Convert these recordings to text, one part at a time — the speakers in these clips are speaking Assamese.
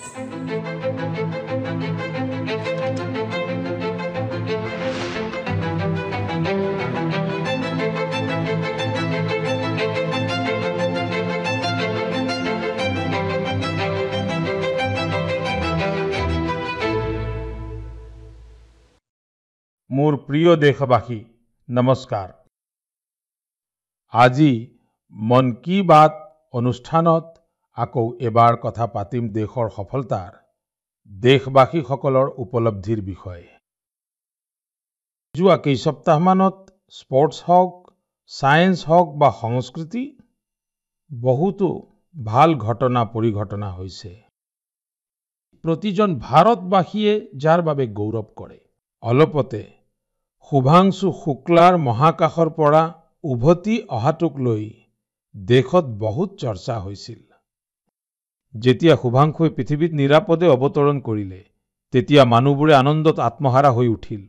मोर प्रिय देशवासी नमस्कार। আজি मन की बात অনুষ্ঠানত আকৌ এবাৰ কথা পাতিম দেশৰ সফলতাৰ দেশবাসী সকলৰ উপলব্ধিৰ বিষয়ে। যোৱা কেই সপ্তাহমানত স্পৰ্টছ হওক, সায়েন্স হওক বা সংস্কৃতি বহুতো ভাল ঘটনা পৰিঘটনা হৈছে। প্ৰতিজন ভাৰতবাসীয়ে যাৰ বাবে গৌৰৱ কৰে। অলপতে শুভাংশু শুক্লাৰ মহাকাশৰ পৰা উভতি অহাটোক লৈ দেশত বহুত চৰ্চা হৈছিল। যেতিয়া শুভাংশুৱে পৃথিৱীত নিৰাপদে অৱতৰণ কৰিলে তেতিয়া মানুহবোৰে আনন্দত আত্মহাৰা হৈ উঠিল।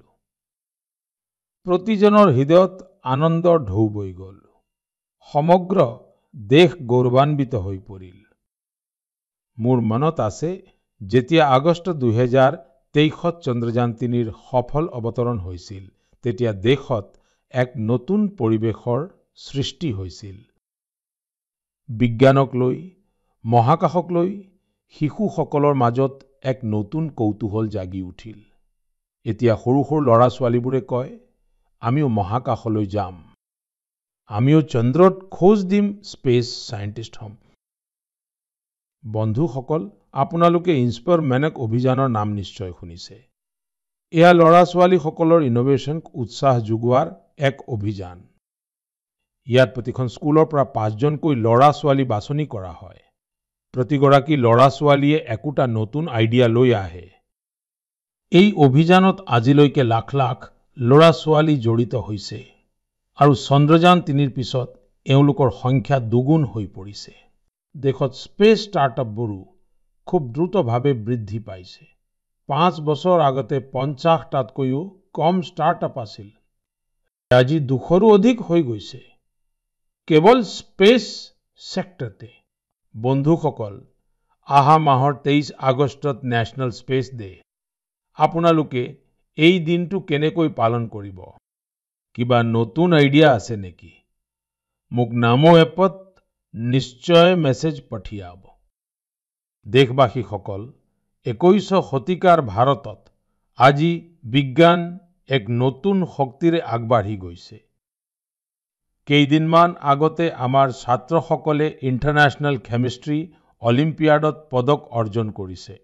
প্ৰতিজনৰ হৃদয়ত আনন্দৰ ঢৌ বৈ গ'ল। সমগ্ৰ দেশ গৌৰৱান্বিত হৈ পৰিল। মোৰ মনত আছে যেতিয়া আগষ্ট 2023 চন্দ্ৰযান 3ৰ সফল অৱতৰণ হৈছিল তেতিয়া দেশত এক নতুন পৰিৱেশৰ সৃষ্টি হৈছিল। বিজ্ঞানক লৈ, মহাকাশক লৈ শিশুসকলৰ মাজত এক নতুন কৌতূহল জাগি উঠিল। এতিয়া সৰু সৰু ল'ৰা ছোৱালীবোৰে কয়, আমিও মহাকাশলৈ যাম, আমিও চন্দ্ৰত খোজ দিম, স্পেচ সায়েন্টিষ্ট হ'ম। বন্ধুসকল, আপোনালোকে ইনস্পায়াৰ মেনক অভিযানৰ নাম নিশ্চয় শুনিছে। এয়া ল'ৰা ছোৱালীসকলৰ ইনোভেশনক উৎসাহ যোগোৱাৰ এক অভিযান। ইয়াত প্ৰতিখন স্কুলৰ পৰা 5জনকৈ ল'ৰা ছোৱালী বাছনি কৰা হয়। প্ৰতিগৰাকী ল'ৰা ছোৱালীয়ে একোটা নতুন আইডিয়া লৈ আহে। এই অভিযানত আজিলৈকে লাখ লাখ ল'ৰা ছোৱালী জড়িত হৈছে আৰু চন্দ্ৰযান 3ৰ পিছত এওঁলোকৰ সংখ্যা দুগুণ হৈ পৰিছে। দেশত স্পেচ ষ্টাৰ্টআপবোৰো খুব দ্ৰুতভাৱে বৃদ্ধি পাইছে। 5 বছৰ আগতে 50টাতকৈও কম ষ্টাৰ্টআপ আছিল। আজি 200ৰো অধিক হৈ গৈছে কেৱল স্পেচ সেক্টৰতে। বন্ধুসকল, অহা মাহৰ 23 আগষ্টত নেশ্যনেল স্পেচ ডে। আপোনালোকে এই দিনটো কেনেকৈ পালন কৰিব? কিবা নতুন আইডিয়া আছে নেকি? মোক নামো এপত নিশ্চয় মেছেজ পঠিয়াব। দেশবাসীসকল, 21 শতিকাৰ ভাৰতত আজি বিজ্ঞান এক নতুন শক্তিৰে আগবাঢ়ি গৈছে। কেইদিনমান আগতে আমাৰ ছাত্ৰসকলে ইণ্টাৰনেশ্যনেল কেমিষ্ট্ৰি অলিম্পিয়াডত পদক অৰ্জন কৰিছে।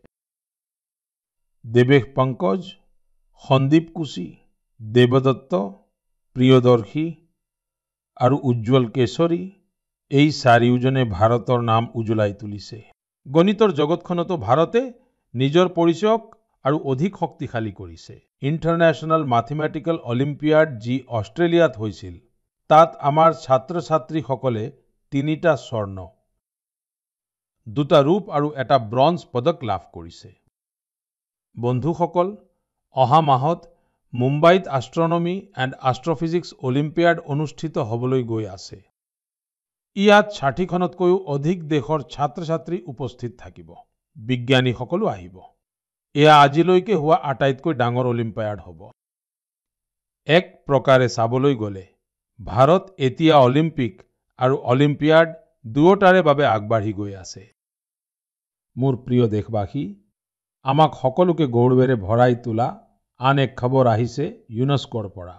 দেৱেশ পংকজ, সন্দীপ কুছি, দেৱদত্ত, প্ৰিয়দৰ্শী আৰু উজ্জ্বল কেশৰী, এই চাৰিওজনে ভাৰতৰ নাম উজ্বলাই তুলিছে। গণিতৰ জগতখনতো ভাৰতে নিজৰ পৰিচয়ক আৰু অধিক শক্তিশালী কৰিছে। ইণ্টাৰনেশ্যনেল মেথমেটিকেল অলিম্পিয়াড যি অষ্ট্ৰেলিয়াত হৈছিল, তাত আমাৰ ছাত্ৰ ছাত্ৰীসকলে 3টা স্বৰ্ণ, 2টা ৰূপ আৰু 1টা ব্ৰঞ্জ পদক লাভ কৰিছে। বন্ধুসকল, অহা মাহত মুম্বাইত এষ্ট্ৰনমি এণ্ড এষ্ট্ৰফিজিক্স অলিম্পিয়াড অনুষ্ঠিত হ'বলৈ গৈ আছে। ইয়াত 60খনতকৈও অধিক দেশৰ ছাত্ৰ ছাত্ৰী উপস্থিত থাকিব। বিজ্ঞানীসকলো আহিব। এয়া আজিলৈকে হোৱা আটাইতকৈ ডাঙৰ অলিম্পিয়াড হ'ব। এক প্ৰকাৰে চাবলৈ গ'লে ভাৰত এতিয়া অলিম্পিক আৰু অলিম্পিয়াড দুয়োটাৰে বাবে আগবাঢ়ি গৈ আছে। মোৰ প্ৰিয় দেশবাসী, আমাক সকলোকে গৌৰৱেৰে ভৰাই তোলা আন এক খবৰ আহিছে ইউনেস্কোৰ পৰা।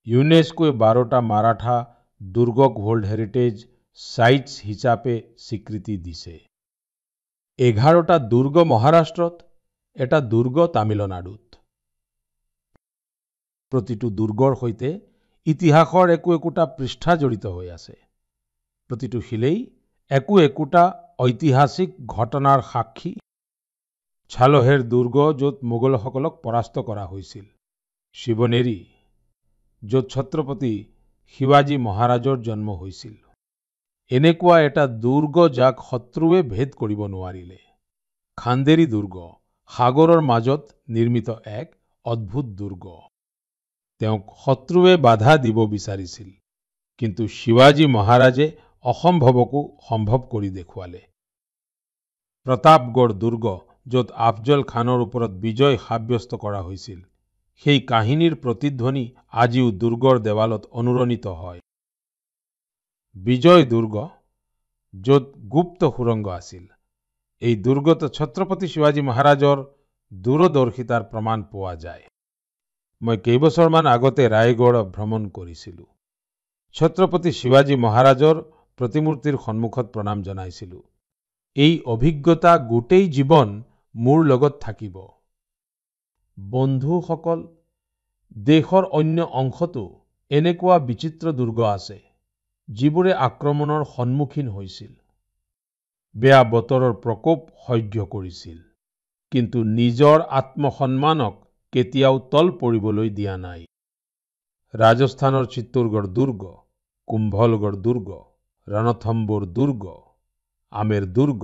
ইউনেস্কোৱে 12টা মাৰাঠা দুৰ্গক ৱৰ্ল্ড হেৰিটেজ সাইটছ হিচাপে স্বীকৃতি দিছে। 11টা দুৰ্গ মহাৰাষ্ট্ৰত, এটা দুৰ্গ তামিলনাডুত। প্ৰতিটো দুৰ্গৰ সৈতে ইতিহাসৰ একোটা পৃষ্ঠা জড়িত হৈ আছে। প্ৰতিটো শিলেই একোটা ঐতিহাসিক ঘটনাৰ সাক্ষী। ছালোহেৰ দুৰ্গ, য'ত মোগলসকলক পৰাস্ত কৰা হৈছিল। শিৱনেৰী, য'ত ছত্ৰপতি শিৱাজী মহাৰাজৰ জন্ম হৈছিল। এনেকুৱা এটা দুৰ্গ যাক শত্ৰুৱে ভেদ কৰিব নোৱাৰিলে। খান্দেৰী দুৰ্গ, সাগৰৰ মাজত নিৰ্মিত এক অদ্ভুত দুৰ্গ। তেওঁক শত্ৰুৱে বাধা দিব বিচাৰিছিল, কিন্তু শিৱাজী মহাৰাজে অসম্ভৱকো সম্ভৱ কৰি দেখুৱালে। প্ৰতাপগড় দুৰ্গ য'ত আফজল খানৰ ওপৰত বিজয় সাব্যস্ত কৰা হৈছিল সেই কাহিনীৰ প্ৰতিধ্বনি আজিও দুৰ্গৰ দেৱালত অনুৰণিত হয়। বিজয় দুৰ্গ য'ত গুপ্ত সুৰংগ আছিল, এই দুৰ্গত ছত্ৰপতি শিৱাজী মহাৰাজৰ দূৰদৰ্শিতাৰ প্ৰমাণ পোৱা যায়। মই কেইবছৰমান আগতে ৰায়গড় ভ্ৰমণ কৰিছিলোঁ। ছত্ৰপতি শিৱাজী মহাৰাজৰ প্ৰতিমূৰ্তিৰ সন্মুখত প্ৰণাম জনাইছিলোঁ। এই অভিজ্ঞতা গোটেই জীৱন মোৰ লগত থাকিব। বন্ধুসকল, দেশৰ অন্য অংশতো এনেকুৱা বিচিত্ৰ দুৰ্গ আছে যিবোৰে আক্ৰমণৰ সন্মুখীন হৈছিল, বেয়া বতৰৰ প্ৰকোপ সহ্য কৰিছিল, কিন্তু নিজৰ আত্মসন্মানক কেতিয়াও তল পৰিবলৈ দিয়া নাই। ৰাজস্থানৰ চিত্তোৰগড় দুৰ্গ, কুম্ভলগড় দুৰ্গ, ৰণথম্বোৰ দুৰ্গ, আমেৰ দুৰ্গ,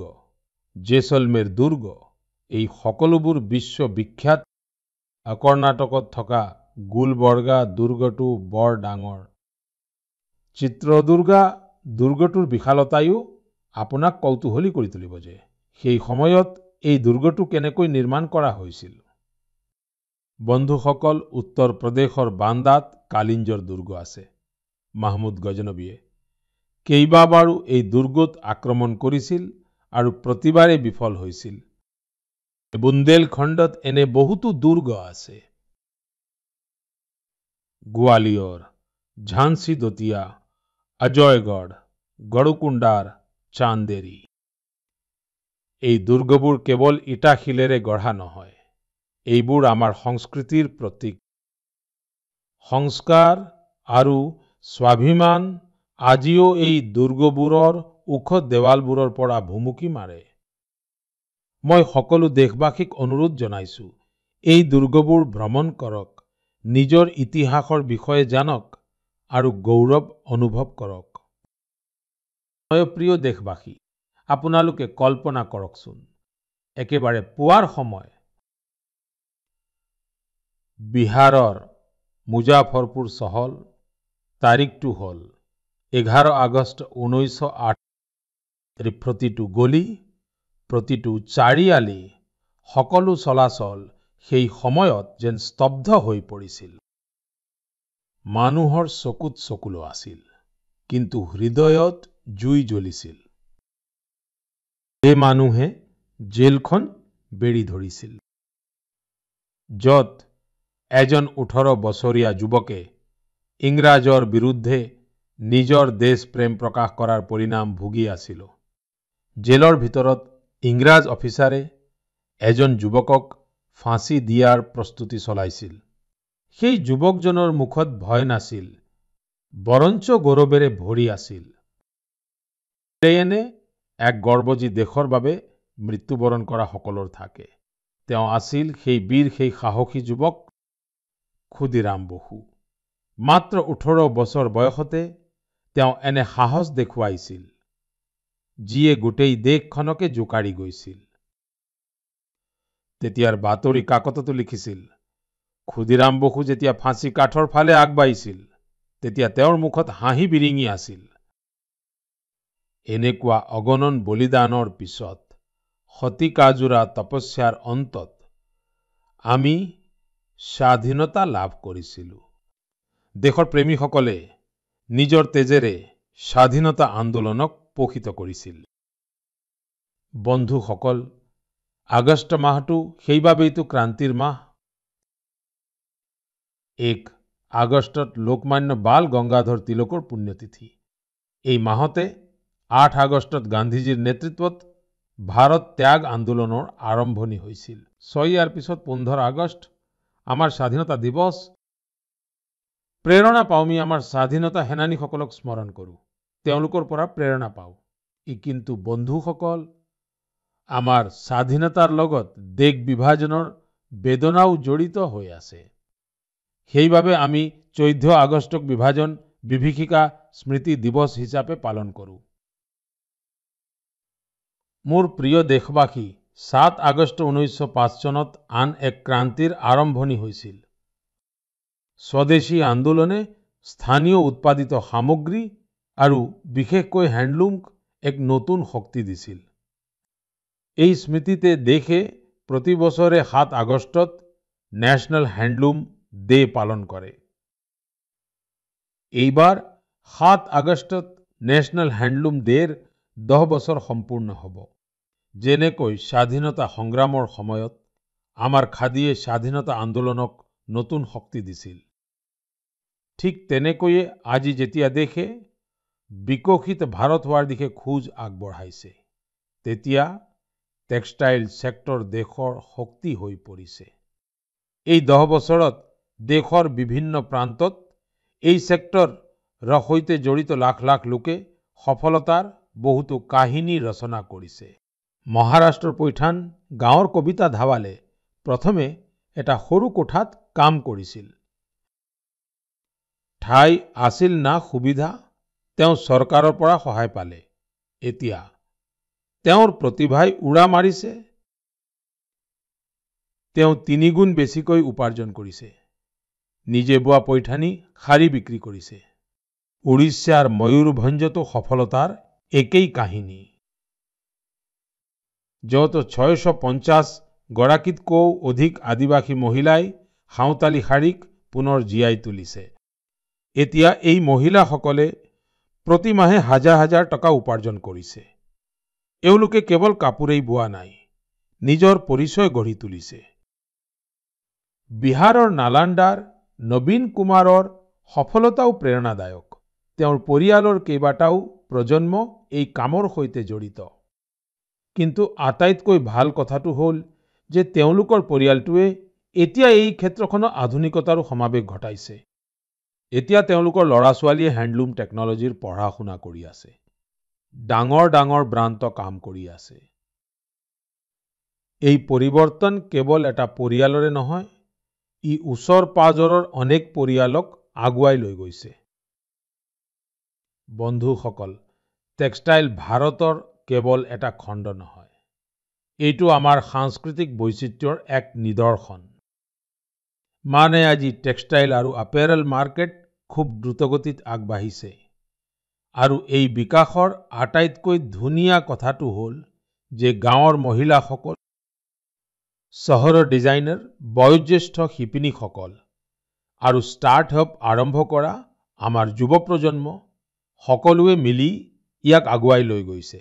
জেছলমেৰ দুৰ্গ, এই সকলোবোৰ বিশ্ববিখ্যাত। কৰ্ণাটকত থকা গুলবৰ্গা দুৰ্গটো বৰ ডাঙৰ। চিত্ৰদুৰ্গা দুৰ্গটোৰ বিশালতায়ো আপোনাক কৌতূহলী কৰি তুলিব যে সেই সময়ত এই দুৰ্গটো কেনেকৈ নিৰ্মাণ কৰা হৈছিল। বন্ধুসকল, উত্তৰ প্ৰদেশৰ বান্দাত কালিঞ্জৰ দুৰ্গ আছে। মাহমুদ গজনবীয়ে কেইবাবাৰো এই দুৰ্গত আক্ৰমণ কৰিছিল আৰু প্ৰতিবাৰে বিফল হৈছিল। বুন্দেলখণ্ডত এনে বহুতো দুৰ্গ আছে। গোৱালিয়ৰ, ঝান্সী দতিয়া, অজয়গড়, গড়কুণ্ডাৰ, চান্দেৰী, এই দুৰ্গবোৰ কেৱল ইটা শিলেৰে গঢ়া নহয়, এইবোৰ আমাৰ সংস্কৃতিৰ প্ৰতীক। সংস্কাৰ আৰু স্বাভিমান আজিও এই দুৰ্গবোৰৰ ওখ দেৱালবোৰৰ পৰা ভুমুকি মাৰে। মই সকলো দেশবাসীক অনুৰোধ জনাইছো, এই দুৰ্গবোৰ ভ্ৰমণ কৰক, নিজৰ ইতিহাসৰ বিষয়ে জানক আৰু গৌৰৱ অনুভৱ কৰক। মোৰ প্ৰিয় দেশবাসী, আপোনালোকে কল্পনা কৰকচোন, একেবাৰে পুৱাৰ সময় বিহাৰৰ মুজাফৰপুৰ চহৰ, তাৰিখটো হ'ল 11 আগষ্ট 1908। প্ৰতিটো গলি, প্ৰতিটো চাৰিআলি, সকলো চলাচল সেই সময়ত যেন স্তব্ধ হৈ পৰিছিল। মানুহৰ চকুত চকুলো আছিল, কিন্তু হৃদয়ত জুই জ্বলিছিল। এই মানুহে জেলখন বেৰি ধৰিছিল, য'ত এজন 18 বছৰীয়া যুৱকে ইংৰাজৰ বিৰুদ্ধে নিজৰ দেশ প্ৰেম প্ৰকাশ কৰাৰ পৰিণাম ভুগি আছিল। জেলৰ ভিতৰত ইংৰাজ অফিচাৰে এজন যুৱকক ফাঁচি দিয়াৰ প্ৰস্তুতি চলাইছিল। সেই যুৱকজনৰ মুখত ভয় নাছিল, বৰঞ্চ গৌৰৱেৰে ভৰি আছিল। এনে এক গৰ্ব যি দেশৰ বাবে মৃত্যুবৰণ কৰা সকলৰ থাকে। তেওঁ আছিল সেই বীৰ, সেই সাহসী যুৱক ক্ষুদিৰাম বসু। মাত্ৰ 18 বছৰ বয়সতে তেওঁ এনে সাহস দেখুৱাইছিল যিয়ে গোটেই দেশখনকে জোকাৰি গৈছিল। তেতিয়াৰ বাতৰি কাকততো লিখিছিল, ক্ষুদিৰাম বসু যেতিয়া ফাঁচি কাঠৰ ফালে আগবাঢ়িছিল, তেতিয়া তেওঁৰ মুখত হাঁহি বিৰিঙি আছিল। এনেকুৱা অগণন বলিদানৰ পিছত, শতিকাজোৰা তপস্যাৰ অন্তত আমি স্বাধীনতা লাভ কৰিছিলোঁ। দেশৰ প্ৰেমীসকলে নিজৰ তেজেৰে স্বাধীনতা আন্দোলনক পোষিত কৰিছিল। বন্ধুসকল, আগষ্ট মাহটো সেইবাবেইতো ক্ৰান্তিৰ মাহ। 1 আগষ্টত লোকমান্য বাল গংগাধৰ তিলকৰ পুণ্যতিথি। এই মাহতে 8 আগষ্টত গান্ধীজীৰ নেতৃত্বত ভাৰত ত্যাগ আন্দোলনৰ আৰম্ভণি হৈছিল। ইয়াৰ পিছত 15 আগষ্ট আমাৰ স্বাধীনতা দিৱস। প্ৰেৰণা পাওঁ আমি আমাৰ স্বাধীনতা সেনানীসকলক স্মৰণ কৰোঁ, তেওঁলোকৰ পৰা প্ৰেৰণা পাওঁ। কিন্তু বন্ধুসকল, আমাৰ স্বাধীনতাৰ লগত দেশ বিভাজনৰ বেদনাও জড়িত হৈ আছে। সেইবাবে আমি 14 আগষ্টক বিভাজন বিভীষিকা স্মৃতি দিৱস হিচাপে পালন কৰোঁ। মোৰ প্ৰিয় দেশবাসী, 7 আগষ্ট 1905 চনত আন এক ক্ৰান্তিৰ আৰম্ভণি হৈছিল। স্বদেশী আন্দোলনে স্থানীয় উৎপাদিত সামগ্ৰী আৰু বিশেষকৈ হ্যান্ডলুমক এক নতুন শক্তি দিছিল। এই স্মৃতিতে দেশে প্ৰতি বছৰে ৭ আগষ্টত ন্যাশনাল হ্যান্ডলুম ডে পালন কৰে। এইবাৰ ৭ আগষ্টত ন্যাশনাল হ্যান্ডলুম ডেৰ 10 বছৰ সম্পূৰ্ণ হ'ব। যেনেকৈ স্বাধীনতা সংগ্ৰামৰ সময়ত আমাৰ খাদীয়ে স্বাধীনতা আন্দোলনক নতুন শক্তি দিছিল, ঠিক তেনেকৈয়ে আজি যেতিয়া দেশে বিকশিত ভাৰত হোৱাৰ দিশে খোজ আগবঢ়াইছে, তেতিয়া টেক্সটাইল সেক্টৰ দেশৰ শক্তি হৈ পৰিছে। এই 10 বছৰত দেশৰ বিভিন্ন প্ৰান্তত এই সেক্টৰৰ সৈতে জড়িত লাখ লাখ লোকে সফলতাৰ বহুতো কাহিনী ৰচনা কৰিছে। মহাৰাষ্ট্ৰৰ পৈঠান গাঁৱৰ কবিতা ধাৱালে প্ৰথমে এটা সৰু কোঠাত কাম কৰিছিল। ঠাই আছিল না সুবিধা, তেওঁ চৰকাৰৰ পৰা সহায় পালে। এতিয়া তেওঁৰ প্ৰতিভাই উৰা মাৰিছে, তেওঁ 3 গুণ বেছিকৈ উপাৰ্জন কৰিছে। নিজে বোৱা পৈঠানী শাৰী বিক্ৰী কৰিছে। উৰিষ্যাৰ ময়ূৰভঞ্জতো সফলতাৰ একেই কাহিনী, যত 650 গৰাকীতকৈও অধিক আদিবাসী মহিলাই সাঁওতালি শাৰীক পুনৰ জীয়াই তুলিছে। এতিয়া এই মহিলাসকলে প্ৰতি মাহে হাজাৰ হাজাৰ টকা উপাৰ্জন কৰিছে। এওঁলোকে কেৱল কাপোৰেই বোৱা নাই, নিজৰ পৰিচয় গঢ়ি তুলিছে। বিহাৰৰ নালান্দাৰ নবীন কুমাৰৰ সফলতাও প্ৰেৰণাদায়ক। তেওঁৰ পৰিয়ালৰ কেইবাটাও প্ৰজন্ম এই কামৰ সৈতে জড়িত। কিন্তু আটাইতকৈ ভাল কথাটো হ'ল যে তেওঁলোকৰ পৰিয়ালটোৱে এতিয়া এই ক্ষেত্ৰখনৰ আধুনিকতাৰো সমাৱেশ ঘটাইছে। এতিয়া তেওঁলোকৰ ল'ৰা-ছোৱালীয়ে হ্যান্ডলুম টেকনলজিৰ পঢ়া শুনা কৰি আছে, ডাঙৰ ডাঙৰ ব্ৰাণ্ড কাম কৰি আছে। এই পৰিৱৰ্তন কেৱল এটা পৰিয়ালৰে নহয়, ই ওচৰ পাজৰৰ অনেক পৰিয়ালক আগুৱাই লৈ গৈছে। বন্ধুসকল, টেক্সটাইল ভাৰতৰ কেৱল এটা খণ্ড নহয়, এইটো আমাৰ সাংস্কৃতিক বৈচিত্ৰ্যৰ এক নিদৰ্শন। মানে আজি টেক্সটাইল আৰু আপেৰেল মাৰ্কেট খুব দ্ৰুতগতিত আগবাঢ়িছে, আৰু এই বিকাশৰ আটাইতকৈ ধুনীয়া কথাটো হ'ল যে গাঁৱৰ মহিলাসকল, চহৰৰ ডিজাইনাৰ, বয়োজ্যেষ্ঠ শিপিনীসকল আৰু ষ্টাৰ্টআপ আৰম্ভ কৰা আমাৰ যুৱ প্ৰজন্ম সকলোৱে মিলি ইয়াক আগুৱাই লৈ গৈছে।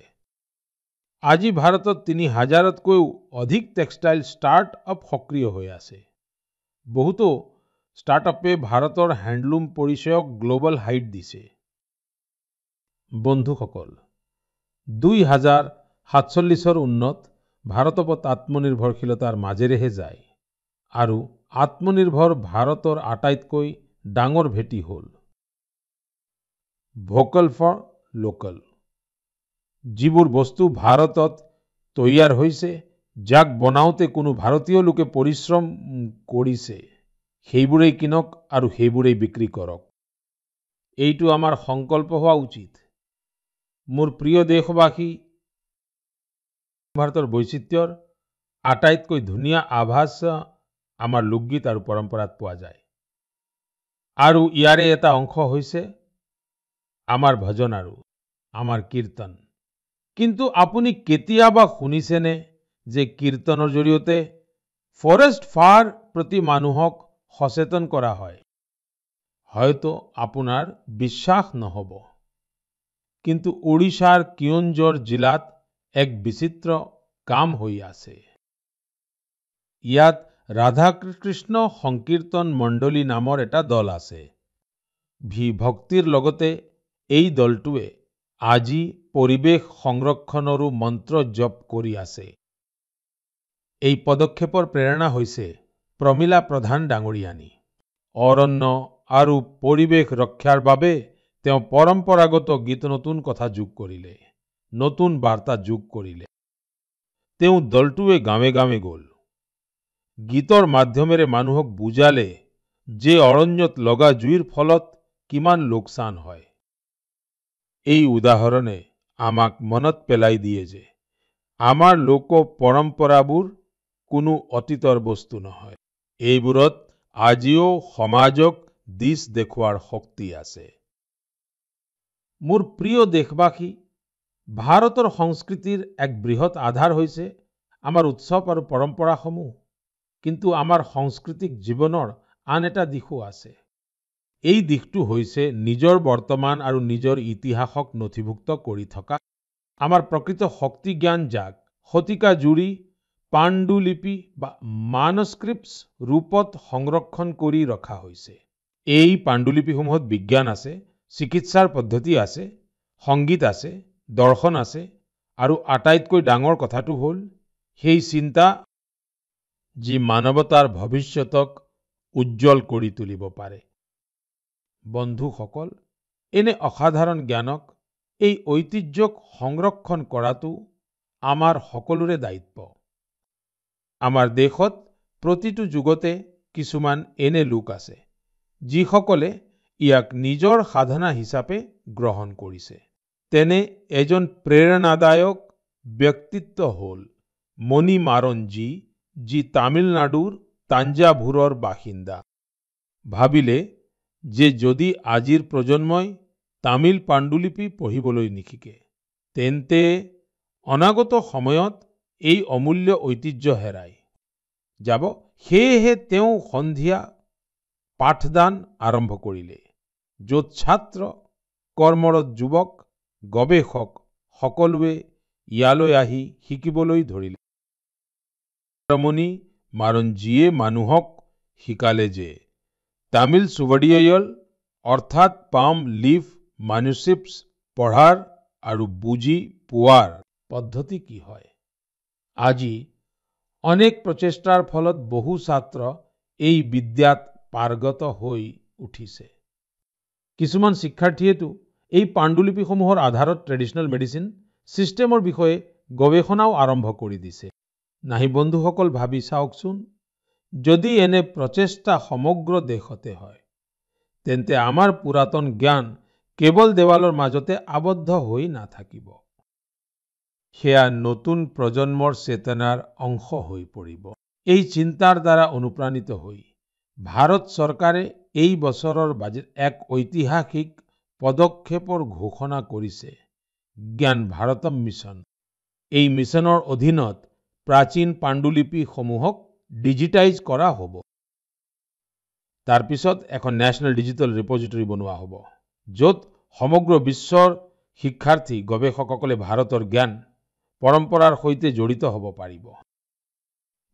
আজি ভাৰতত 3000তকৈও অধিক টেক্সটাইল ষ্টাৰ্টআপ সক্ৰিয় হৈ আছে। বহুতো ষ্টাৰ্টআপে ভাৰতৰ হ্যান্ডলুম পৰিচয়ক গ্লোবাল হাইট দিছে। বন্ধুসকল, 2047ৰ উন্নত ভাৰতত আত্মনিৰ্ভৰশীলতাৰ মাজেৰেহে যায়, আৰু আত্মনিৰ্ভৰ ভাৰতৰ আটাইতকৈ ডাঙৰ ভেটি হ'ল ভোকাল ফৰ লোকেল। যিবোৰ বস্তু ভাৰতত তৈয়াৰ হৈছে, যাক বনাওঁতে কোনো ভাৰতীয় লোকে পৰিশ্ৰম কৰিছে, সেইবোৰেই কিনক আৰু সেইবোৰেই বিক্ৰী কৰক। এইটো আমাৰ সংকল্প হোৱা উচিত। মোৰ প্ৰিয় দেশবাসী, ভাৰতৰ বৈচিত্ৰ্যৰ আটাইতকৈ ধুনীয়া আভাস আমাৰ লোকগীত আৰু পৰম্পৰাত পোৱা যায়, আৰু ইয়াৰে এটা অংশ হৈছে আমাৰ ভজন আৰু আমাৰ কীৰ্তন। কিন্তু আপুনি কেতিয়াবা শুনিছেনে যে কীৰ্তনৰ জৰিয়তে ফৰেষ্ট ফায়াৰ প্ৰতি মানুহক সচেতন কৰা হয়? হয়তো আপোনাৰ বিশ্বাস নহ'ব, কিন্তু ওড়িশাৰ কিয়ঞ্জৰ জিলাত এক বিচিত্ৰ কাম হৈ আছে। ইয়াত ৰাধাকৃষ্ণ সংকীৰ্তন মণ্ডলী নামৰ এটা দল আছে। ভক্তিৰ লগতে এই দলটোৱে আজি পৰিৱেশ সংৰক্ষণৰো মন্ত্ৰ জপ কৰি আছে। এই পদক্ষেপৰ প্ৰেৰণা হৈছে প্ৰমীলা প্ৰধান ডাঙৰীয়ানী। অৰণ্য আৰু পৰিৱেশ ৰক্ষাৰ বাবে তেওঁ পৰম্পৰাগত গীত নতুন কথা যোগ কৰিলে, নতুন বাৰ্তা যোগ কৰিলে। তেওঁ দলটোৱে গাঁৱে গাঁৱে গ'ল, গীতৰ মাধ্যমেৰে মানুহক বুজালে যে অৰণ্যত লগা জুইৰ ফলত কিমান লোকচান হয়। এই উদাহৰণে আমাক মনত পেলাই দিয়ে যে আমাৰ লোক পৰম্পৰাবোৰ কোনো অতীতৰ বস্তু নহয়। এইবোৰত আজিও সমাজক দিশ দেখুৱাৰ শক্তি আছে। মোৰ প্ৰিয় দেশবাসী, ভাৰতৰ সংস্কৃতিৰ এক বৃহৎ আধাৰ হৈছে আমাৰ উৎসৱ আৰু পৰম্পৰাসমূহ, কিন্তু আমাৰ সাংস্কৃতিক জীৱনৰ আন এটা দিশো আছে। এই দিশটো হৈছে নিজৰ বৰ্তমান আৰু নিজৰ ইতিহাসক নথিভুক্ত কৰি থকা আমাৰ প্ৰকৃত শক্তি জ্ঞান, যাক শতিকা জুৰি পাণ্ডুলিপি বা মানস্ক্ৰিপ্টছ ৰূপত সংৰক্ষণ কৰি ৰখা হৈছে। এই পাণ্ডুলিপিসমূহত বিজ্ঞান আছে, চিকিৎসাৰ পদ্ধতি আছে, সংগীত আছে, দৰ্শন আছে, আৰু আটাইতকৈ ডাঙৰ কথাটো হ'ল সেই চিন্তা যি মানৱতাৰ ভৱিষ্যতক উজ্জ্বল কৰি তুলিব পাৰে। বন্ধুসকল, এনে অসাধাৰণ জ্ঞানক, এই ঐতিহ্যক সংৰক্ষণ কৰাটো আমাৰ সকলোৰে দায়িত্ব। আমাৰ দেশত প্ৰতিটো যুগতে কিছুমান এনে লোক আছে যিসকলে ইয়াক নিজৰ সাধনা হিচাপে গ্ৰহণ কৰিছে। তেনে এজন প্ৰেৰণাদায়ক ব্যক্তিত্ব হ'ল মণি মাৰনজী, যি তামিলনাডুৰ তাঞ্জাভুৰৰ বাসিন্দা। ভাবিলে যে যদি আজিৰ প্ৰজন্মই তামিল পাণ্ডুলিপি পঢ়িবলৈ নিশিকে, তেন্তে অনাগত সময়ত এই অমূল্য ঐতিহ্য হেৰাই যাব। সেয়েহে তেওঁ সন্ধিয়া পাঠদান আৰম্ভ কৰিলে, য'ত ছাত্ৰ, কৰ্মৰত যুৱক, গৱেষক সকলোৱে ইয়ালৈ আহি শিকিবলৈ ধৰিলে। মণি মাৰনজীয়ে মানুহক শিকালে যে তামিল সুৱডিয়ল অৰ্থাৎ পাম লিফ ম্যানুস্ক্ৰিপ্টছ পঢ়াৰ আৰু বুজি পোৱাৰ পদ্ধতি কি হয়। আজি অনেক প্ৰচেষ্টাৰ ফলত বহু ছাত্ৰ এই বিদ্যাত পাৰ্গত হৈ উঠিছে। কিছুমান শিক্ষাৰ্থীয়েতো এই পাণ্ডুলিপিসমূহৰ আধাৰত ট্ৰেডিশ্যনেল মেডিচিন চিষ্টেমৰ বিষয়ে গৱেষণাও আৰম্ভ কৰি দিছে। নাহি বন্ধুসকল, ভাবি চাওকচোন, যদি এনে প্ৰচেষ্টা সমগ্ৰ দেশতে হয়, তেন্তে আমাৰ পুৰাতন জ্ঞান কেৱল দেৱালৰ মাজতে আবদ্ধ হৈ নাথাকিব। সেয়া নতুন প্ৰজন্মৰ চেতনাৰ অংশ হৈ পৰিব। এই চিন্তাৰ দ্বাৰা অনুপ্ৰাণিত হৈ ভাৰত চৰকাৰে এই বছৰৰ বাজেট এক ঐতিহাসিক পদক্ষেপৰ ঘোষণা কৰিছে, জ্ঞান ভাৰতম মিছন। এই মিছনৰ অধীনত প্ৰাচীন পাণ্ডুলিপিসমূহক ডিজিটাইজ কৰা হ'ব। তাৰ পিছত এখন নেশ্যনেল ডিজিটেল ৰিপজিটৰী বনোৱা হ'ব, য'ত সমগ্ৰ বিশ্বৰ শিক্ষাৰ্থী, গৱেষকসকলে ভাৰতৰ জ্ঞান পৰম্পৰাৰ সৈতে জড়িত হ'ব পাৰিব।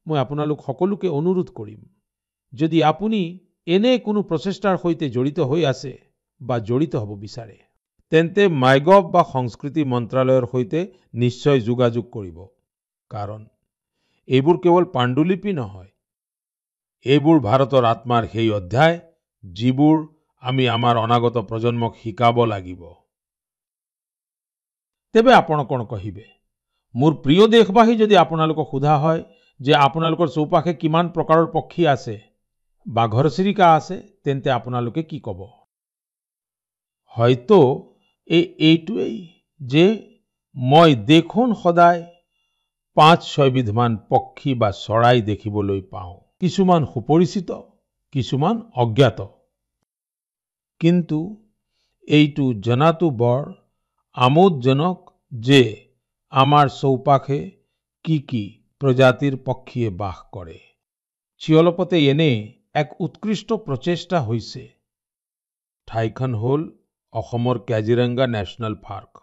মই আপোনালোক সকলোকে অনুৰোধ কৰিম, যদি আপুনি এনে কোনো প্ৰচেষ্টাৰ সৈতে জড়িত হৈ আছে বা জড়িত হ'ব বিচাৰে, তেন্তে মাইগভ বা সংস্কৃতি মন্ত্ৰালয়ৰ সৈতে নিশ্চয় যোগাযোগ কৰিব। কাৰণ এইবোৰ কেৱল পাণ্ডুলিপি নহয়, এইবোৰ ভাৰতৰ আত্মাৰ সেই অধ্যায় যিবোৰ আমি আমাৰ অনাগত প্ৰজন্মক শিকাব লাগিব। তেবে ଆପଣ କ'ଣ কহিবে? মোৰ প্ৰিয় দেশবাসী, যদি আপোনালোকক সোধা হয় যে আপোনালোকৰ চৌপাশে কিমান প্ৰকাৰৰ পক্ষী আছে বা ঘৰচিৰিকা আছে, তেন্তে আপোনালোকে কি ক'ব? হয়তো এইটোৱেই যে মই দেখোন সদায় ৫-৬ বিধমান পক্ষী বা চৰাই দেখিবলৈ পাওঁ। কিছুমান সুপৰিচিত, কিছুমান অজ্ঞাত। কিন্তু এইটো জনাটো বৰ আমোদজনক যে আমাৰ চৌপাশে কি কি প্ৰজাতিৰ পক্ষীয়ে বাস কৰে। চিয়লপতে এনে এক উৎকৃষ্ট প্ৰচেষ্টা হৈছে। ঠাইখন হ'ল অসমৰ কাজিৰঙা নেশ্যনেল পাৰ্ক।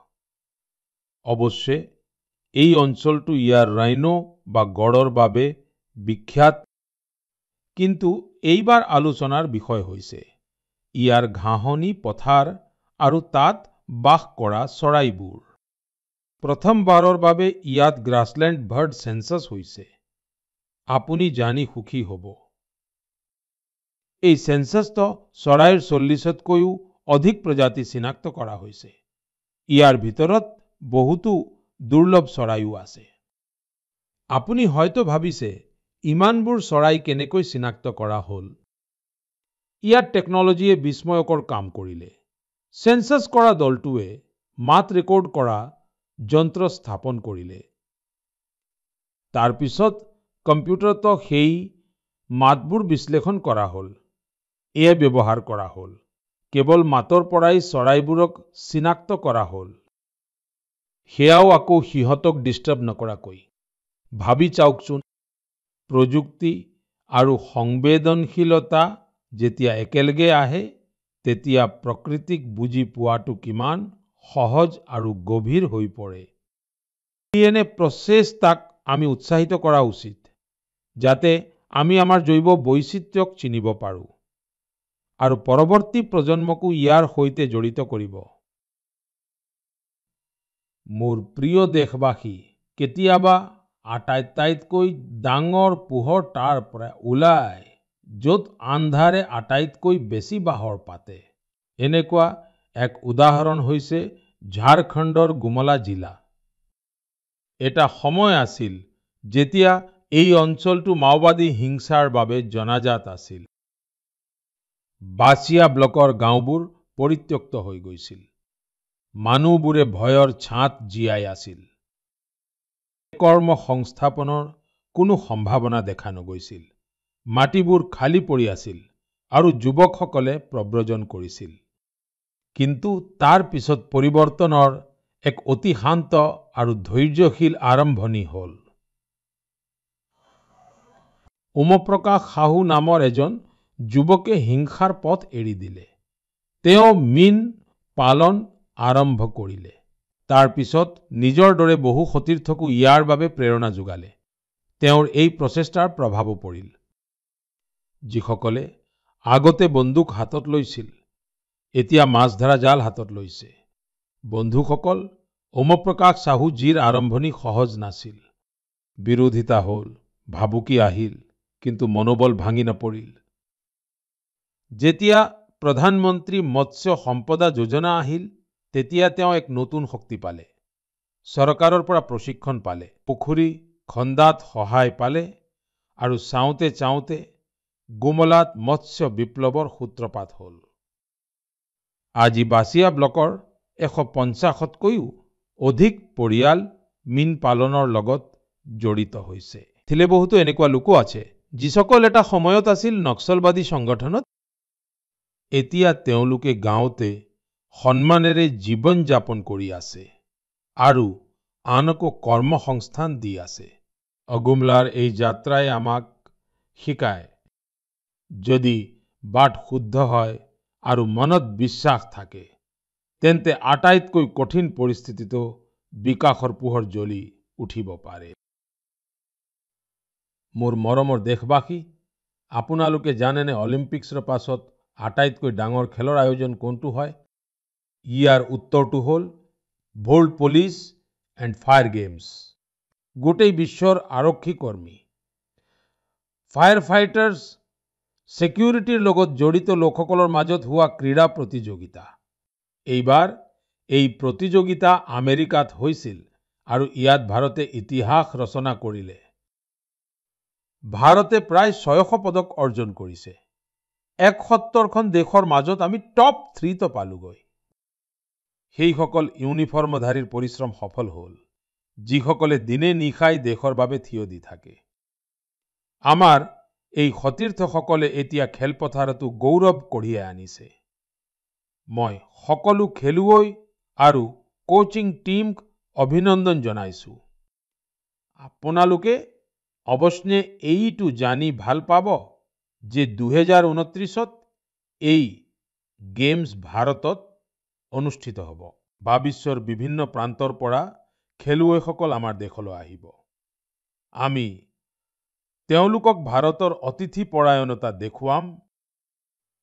অৱশ্যে এই অঞ্চলটো ইয়াৰ ৰাইনো বা গড়ৰ বাবে বিখ্যাত, কিন্তু এইবাৰ আলোচনাৰ বিষয় হৈছে ইয়াৰ ঘাঁহনি পথাৰ আৰু তাত বাস কৰা চৰাইবোৰ। প্ৰথমবাৰৰ বাবে ইয়াত গ্ৰাছলেণ্ড বাৰ্ড সেন্সাছ হৈছে। আপুনি জানি সুখী হ'ব, এই সেন্সাছত চৰাইৰ 40তকৈও অধিক প্ৰজাতি চিনাক্ত কৰা হৈছে। ইয়াৰ ভিতৰত বহুতো দুৰ্লভ চৰাইও আছে। আপুনি হয়তো ভাবিছে, ইমানবোৰ চৰাই কেনেকৈ চিনাক্ত কৰা হ'ল? ইয়াত টেকনলজিয়ে বিস্ময়কৰ কাম কৰিলে। সেন্সাছ কৰা দলটোৱে মাত ৰেকৰ্ড কৰা যন্ত্ৰ স্থাপন কৰিলে। তাৰ পিছত কম্পিউটাৰত সেই মাতবোৰ বিশ্লেষণ কৰা হ'ল। এয়া ব্যৱহাৰ কৰা হ'ল। কেৱল মাতৰ পৰাই চৰাইবোৰক চিনাক্ত কৰা হ'ল। সেয়াও আকৌ সিহঁতক ডিষ্টাৰ্ব নকৰাকৈ। ভাবি চাওকচোন, প্ৰযুক্তি আৰু সংবেদনশীলতা যেতিয়া একেলগে আহে তেতিয়া প্ৰকৃতিক বুজি পোৱাটো কিমান সহজ আৰু গভীৰ হৈ পৰে। এনে প্ৰচেষ্টাক আমি উৎসাহিত কৰা উচিত, যাতে আমি আমাৰ জৈৱ বৈচিত্ৰ্যক চিনিব পাৰোঁ আৰু পৰৱৰ্তী প্ৰজন্মকো ইয়াৰ সৈতে জড়িত কৰিব। মোৰ প্ৰিয় দেশবাসী, কেতিয়াবা আটাইতকৈ ডাঙৰ পোহৰ তাৰ পৰা ওলায় য'ত আন্ধাৰে আটাইতকৈ বেছি বাহৰ পাতে। এনেকুৱা এক উদাহৰণ হৈছে ঝাৰখণ্ডৰ গুমলা জিলা। এটা সময় আছিল যেতিয়া এই অঞ্চলটো মাওবাদী হিংসাৰ বাবে জনাজাত আছিল। বাচিয়া ব্লকৰ গাঁওবোৰ পৰিত্যক্ত হৈ গৈছিল। মানুহবোৰে ভয়ৰ ছাঁত জীয়াই আছিল। কৰ্ম সংস্থাপনৰ কোনো সম্ভাৱনা দেখা নগৈছিল। মাটিবোৰ খালী পৰি আছিল আৰু যুৱকসকলে প্ৰব্ৰজন কৰিছিল। কিন্তু তাৰ পিছত পৰিৱৰ্তনৰ এক অতি শান্ত আৰু ধৈৰ্যশীল আৰম্ভণি হ'ল। ওমপ্ৰকাশ সাহু নামৰ এজন যুৱকে হিংসাৰ পথ এৰি দিলে। তেওঁ মীন পালন আৰম্ভ কৰিলে। তাৰ পিছত নিজৰ দৰে বহু সতীৰ্থকো ইয়াৰ বাবে প্ৰেৰণা যোগালে। তেওঁৰ এই প্ৰচেষ্টাৰ প্ৰভাৱো পৰিল। যিসকলে আগতে বন্দুক হাতত লৈছিল, এতিয়া মাছ ধৰা জাল হাতত লৈছে। বন্ধুসকল, ওমপ্ৰকাশ সাহু জীৰ আৰম্ভণি সহজ নাছিল। বিৰোধিতা হ'ল, ভাবুকি আহিল, কিন্তু মনোবল ভাঙি নপৰিল। যেতিয়া প্ৰধানমন্ত্ৰী মৎস্য সম্পদা যোজনা আহিল, তেতিয়া তেওঁ এক নতুন শক্তি পালে। চৰকাৰৰ পৰা প্ৰশিক্ষণ পালে, পুখুৰী খন্দাত সহায় পালে আৰু চাওঁতে চাওঁতে গুমলাত মৎস্য বিপ্লৱৰ সূত্ৰপাত হ'ল। আজি বাচিয়া ব্লকৰ 150তকৈও অধিক পৰিয়াল মীন পালনৰ লগত জড়িত হৈছে। বহুতো এনেকুৱা লোকো আছে যিসকল এটা সময়ত আছিল নক্সলবাদী সংগঠনত। এতিয়া তেওঁলোকে গাঁৱতে সন্মানেৰে জীৱন যাপন কৰি আছে আৰু আনকো কৰ্মসংস্থান দি আছে। অগুমলাৰ এই যাত্ৰাই আমাক শিকায়, যদি বাট শুদ্ধ হয় আৰু মনত বিশ্বাস থাকে, তেন্তে আটাইতকৈ কঠিন পৰিস্থিতিতো বিকাশৰ পোহৰ জ্বলি উঠিব পাৰে। মোৰ মৰমৰ দেশবাসী, আপোনালোকে জানেনে অলিম্পিক্সৰ পাছত আটাইতকৈ ডাঙৰ খেলৰ আয়োজন কোনটো হয়? ইয়াৰ উত্তৰটো হ'ল volt police and fire games. গোটেই বিশ্বৰ আৰক্ষী কৰ্মী, ফায়াৰ ফাইটাৰ্ছ, সিকিউৰিটিৰ লগত জড়িত লোকসকলৰ মাজত হোৱা ক্ৰীড়া প্ৰতিযোগিতা। এইবাৰ এই প্ৰতিযোগিতা আমেৰিকাত হৈছিল আৰু ইয়াত ভাৰতে ইতিহাস ৰচনা কৰিলে। ভাৰতে প্ৰায় 600 পদক অৰ্জন কৰিছে। 71খন দেশৰ মাজত আমি টপ 3 পালোগৈ। সেইসকল ইউনিফৰ্মধাৰীৰ পৰিশ্ৰম সফল হ'ল, যিসকলে দিনে নিশাই দেশৰ বাবে থিয় দি থাকে। আমাৰ এই সতীৰ্থসকলে এতিয়া খেলপথাৰতো গৌৰৱ কঢ়িয়াই আনিছে। মই সকলো খেলুৱৈ আৰু কোচিং টিমক অভিনন্দন জনাইছো। আপোনালোকে অৱশ্যে এইটো জানি ভাল পাব যে 2029ত এই গেমছ ভাৰতত অনুষ্ঠিত হ'ব। বিশ্বৰ বিভিন্ন প্ৰান্তৰ পৰা খেলুৱৈসকল আমাৰ দেশলৈ আহিব। আমি তেওঁলোকক ভাৰতৰ অতিথি পৰায়ণতা দেখুৱাম,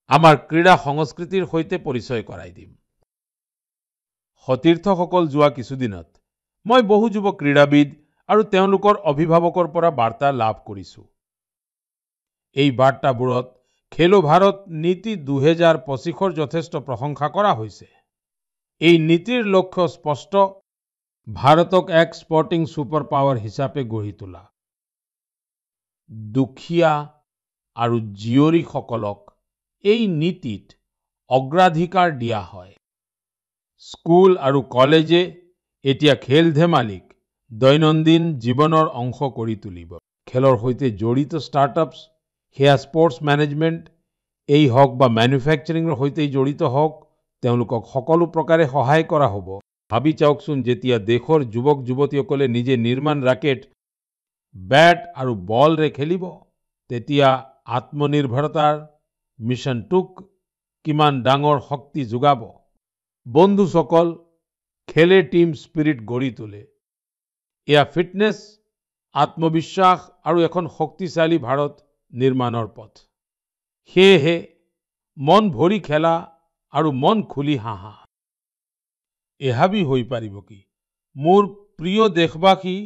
আমাৰ ক্ৰীড়া সংস্কৃতিৰ সৈতে পৰিচয় কৰাই দিম। সতীৰ্থসকল, যোৱা কিছুদিনত মই বহু যুৱ ক্ৰীড়াবিদ আৰু তেওঁলোকৰ অভিভাৱকৰ পৰা বাৰ্তা লাভ কৰিছো। এই বাৰ্তাবোৰত খেলো ভাৰত নীতি 2025ৰ যথেষ্ট প্ৰশংসা কৰা হৈছে। এই নীতিৰ লক্ষ্য স্পষ্ট, ভাৰতক এক স্পৰ্টিং ছুপাৰ পাৱাৰ হিচাপে গঢ়ি তোলা। দুখীয়া আৰু জীয়ৰীসকলক এই নীতিত অগ্ৰাধিকাৰ দিয়া হয়। স্কুল আৰু কলেজে এতিয়া খেল-ধেমালিক দৈনন্দিন জীৱনৰ অংশ কৰি তুলিব। খেলৰ সৈতে জড়িত ষ্টাৰ্টআপছ, সেয়া স্পৰ্টছ মেনেজমেণ্ট এই হওক বা মেনুফেকচাৰিঙৰ সৈতে জড়িত হওক, তেওঁলোকক সকলো প্ৰকাৰে সহায় কৰা হ'ব। ভাবি চাওকচোন, যেতিয়া দেশৰ যুৱক যুৱতীসকলে নিজে নিৰ্মাণ ৰাকেট বেট আৰু বলৰে খেলিব, তেতিয়া আত্মনিৰ্ভৰতাৰ মিছনটোক কিমান ডাঙৰ শক্তি যোগাব। বন্ধুসকল, খেলে টিম স্পিৰিট গঢ়ি তোলে। এয়া ফিটনেছ, আত্মবিশ্বাস আৰু এখন শক্তিশালী ভাৰত নিৰ্মাণৰ পথ। সেয়েহে মন ভৰি খেলা আৰু মন খুলি হাঁহা। এহাবি হৈ পাৰিব কি? মোৰ প্ৰিয় দেশবাসী,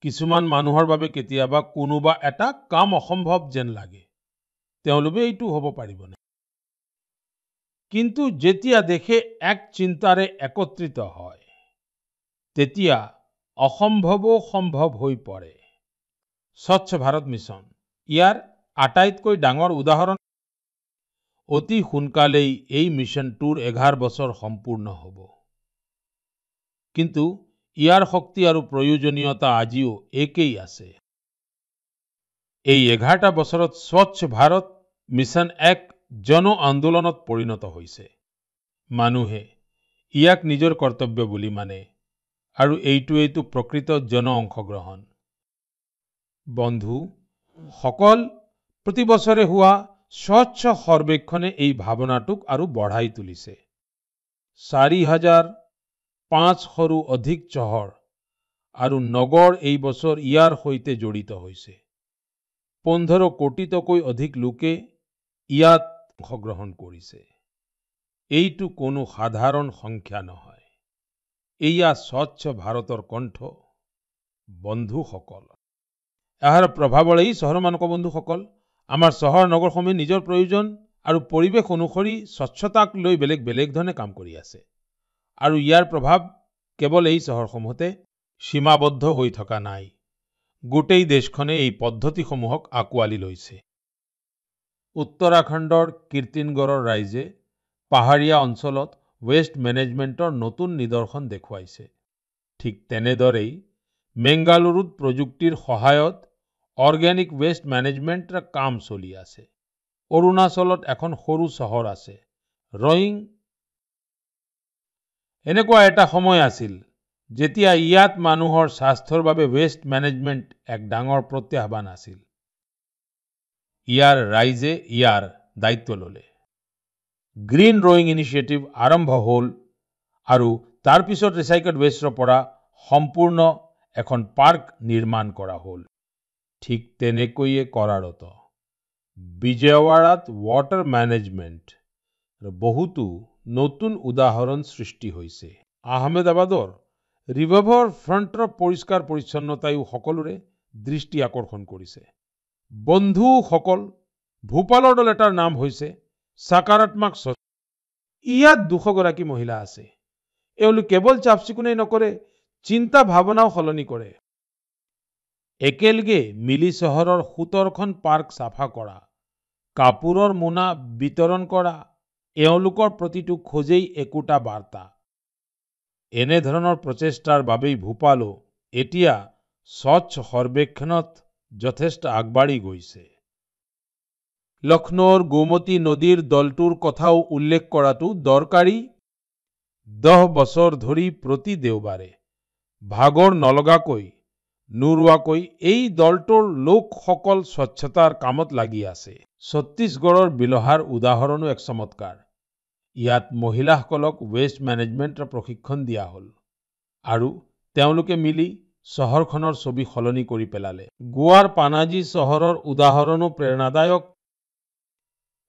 কিছুমান মানুহৰ বাবে কেতিয়াবা কোনোবা এটা কাম অসম্ভৱ যেন লাগে। তেওঁলোকে এইটো হ'ব পাৰিবনে? কিন্তু যেতিয়া দেশে এক চিন্তাৰে একত্ৰিত হয়, তেতিয়া অসম্ভৱো সম্ভৱ হৈ পৰে। স্বচ্ছ ভাৰত মিছন ইয়াৰ আটাইতকৈ ডাঙৰ উদাহৰণ। অতি সোনকালেই এই মিছনটোৰ 11 বছৰ সম্পূৰ্ণ হ'ব। কিন্তু ইয়াৰ শক্তি আৰু প্ৰয়োজনীয়তা আজিও একেই আছে। এই 11টা বছৰত স্বচ্ছ ভাৰত মিছন এক জন আন্দোলনত পৰিণত হৈছে। মানুহে ইয়াক নিজৰ কৰ্তব্য বুলি মানে, আৰু এইটোৱেইটো প্ৰকৃত জন অংশগ্ৰহণ। বন্ধু সকল, প্ৰতি বছৰে হোৱা স্বচ্ছ সৰ্বেক্ষণে এই ভাৱনাটোক আৰু বঢ়াই তুলিছে। 4,500ৰো অধিক চহৰ আৰু নগৰ এই বছৰ ইয়াৰ সৈতে জড়িত হৈছে। 15 কোটিতকৈ অধিক লোকে ইয়াত অংশগ্ৰহণ কৰিছে। এইটো কোনো সাধাৰণ সংখ্যা নহয়। এয়া স্বচ্ছ ভাৰতৰ কণ্ঠ। বন্ধুসকল, এহাৰ প্ৰভাৱৰ এই চহৰমানক বন্ধুসকল, আমাৰ চহৰ নগৰসমূহে নিজৰ প্ৰয়োজন আৰু পৰিৱেশ অনুসৰি স্বচ্ছতাক লৈ বেলেগ বেলেগ ধৰণে কাম কৰি আছে। আৰু ইয়াৰ প্ৰভাৱ কেৱল এই চহৰসমূহতে সীমাবদ্ধ হৈ থকা নাই। গোটেই দেশখনে এই পদ্ধতিসমূহক আঁকোৱালি লৈছে। উত্তৰাখণ্ডৰ কীৰ্তিনগড়ৰ ৰাইজে পাহাৰীয়া অঞ্চলত ৱেষ্ট মেনেজমেণ্টৰ নতুন নিদৰ্শন দেখুৱাইছে। ঠিক তেনেদৰেই বেংগালুৰুত প্ৰযুক্তিৰ সহায়ত অৰ্গেনিক ৱেষ্ট মেনেজমেণ্টৰ কাম চলি আছে। অৰুণাচলত এখন সৰু চহৰ আছে, ৰয়িং। এনেকুৱা এটা সময় আছিল যেতিয়া ইয়াত মানুহৰ স্বাস্থ্যৰ বাবে ৱেষ্ট মেনেজমেণ্ট এক ডাঙৰ প্ৰত্যাহ্বান আছিল। ইয়াৰ ৰাইজে ইয়াৰ দায়িত্ব ল'লে। গ্ৰীণ ৰয়িং ইনিচিয়েটিভ আৰম্ভ হ'ল আৰু তাৰ পিছত ৰিচাইকেল ৱেষ্টৰ পৰা সম্পূৰ্ণ এখন পাৰ্ক নিৰ্মাণ কৰা হ'ল। ঠিক তেনেকৈয়ে কৰাৰত বিজয়ৱাড়াত ৱাটাৰ মেনেজমেণ্ট বহুতো নতুন উদাহৰণ সৃষ্টি হৈছে। আহমেদাবাদৰ ৰিভাৰ ফ্ৰণ্টৰ পৰিষ্কাৰ পৰিচ্ছন্নতায়ো সকলোৰে দৃষ্টি আকৰ্ষণ কৰিছে। বন্ধুসকল, ভূপালৰ দল এটাৰ নাম হৈছে সকাৰাত্মক স্বচ্ছ। ইয়াত 200 গৰাকী মহিলা আছে। এওঁলোক কেৱল চাফ চিকুণেই নকৰে, চিন্তা ভাৱনাও সলনি কৰে। একেলগে মিলি চহৰৰ 17খন পাৰ্ক চাফা কৰা, কাপোৰৰ মোনা বিতৰণ কৰা, এওঁলোকৰ প্ৰতিটো খোজেই একোটা বাৰ্তা। এনেধৰণৰ প্ৰচেষ্টাৰ বাবেই ভূপালো এতিয়া স্বচ্ছ সৰ্বেক্ষণত যথেষ্ট আগবাঢ়ি গৈছে। লক্ষ্ণৌৰ গোমতী নদীৰ দলটোৰ কথাও উল্লেখ কৰাটো দৰকাৰী। 10 বছৰ ধৰি প্ৰতি দেওবাৰে ভাগৰ নলগাকৈ নোৰোৱাকৈ এই দলটোৰ লোকসকল স্বচ্ছতাৰ কামত লাগি আছে। ছত্তীশগড়ৰ বিলহাৰ উদাহৰণো এক চমৎকাৰ। ইয়াত মহিলাসকলক ৱেষ্ট মেনেজমেণ্টৰ প্ৰশিক্ষণ দিয়া হ'ল আৰু তেওঁলোকে মিলি চহৰখনৰ ছবি সলনি কৰি পেলালে। গোৱাৰ পানাজী চহৰৰ উদাহৰণো প্ৰেৰণাদায়ক।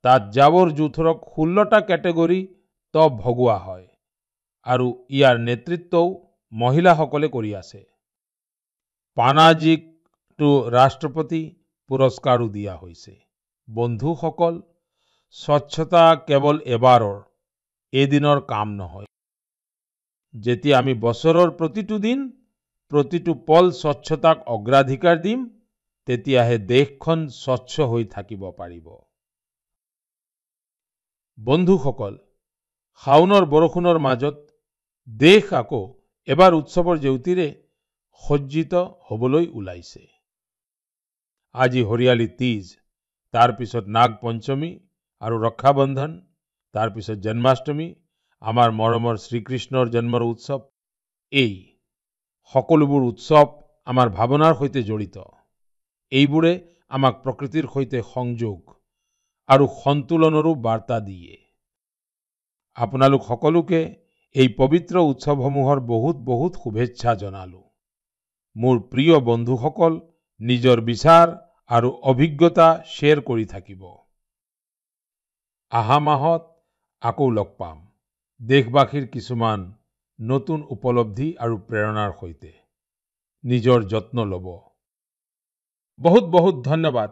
তাত জাবৰ জোথৰক 16টা কেটেগৰীত ভগোৱা হয় আৰু ইয়াৰ নেতৃত্বও মহিলাসকলে কৰি আছে। পানাজীক ৰাষ্ট্ৰপতি পুৰস্কাৰো দিয়া হৈছে। বন্ধুসকল, স্বচ্ছতা কেৱল এবাৰৰ এদিনৰ কাম নহয়। যেতিয়া আমি বছৰৰ প্ৰতিটো দিন, প্ৰতিটো পল স্বচ্ছতাক অগ্ৰাধিকাৰ দিম, তেতিয়াহে দেশখন স্বচ্ছ হৈ থাকিব পাৰিব। বন্ধুসকল, শাওনৰ বৰষুণৰ মাজত দেশ আকৌ এবাৰ উৎসৱৰ জেউতিৰে সজ্জিত হ'বলৈ ওলাইছে। আজি হৰিয়ালি তীজ, তাৰ পিছত নাগ পঞ্চমী আৰু ৰক্ষাবন্ধন, তাৰ পিছত জন্মাষ্টমী, আমাৰ মৰমৰ শ্ৰীকৃষ্ণৰ জন্মৰ উৎসৱ। এই সকলোবোৰ উৎসৱ আমাৰ ভাৱনাৰ সৈতে জড়িত। এইবোৰে আমাক প্ৰকৃতিৰ সৈতে সংযোগ আৰু সন্তুলনৰো বাৰ্তা দিয়ে। আপোনালোক সকলোকে এই পবিত্ৰ উৎসৱসমূহৰ বহুত বহুত শুভেচ্ছা জনালো। মোৰ প্ৰিয় বন্ধুসকল, নিজৰ বিচাৰ আৰু অভিজ্ঞতা শ্বেয়াৰ কৰি থাকিব। অহা মাহত আকৌ লগ পাম, দেশবাসীৰ কিছুমান নতুন উপলব্ধি আৰু প্ৰেৰণাৰ সৈতে। নিজৰ যত্ন ল'ব। বহুত বহুত ধন্যবাদ।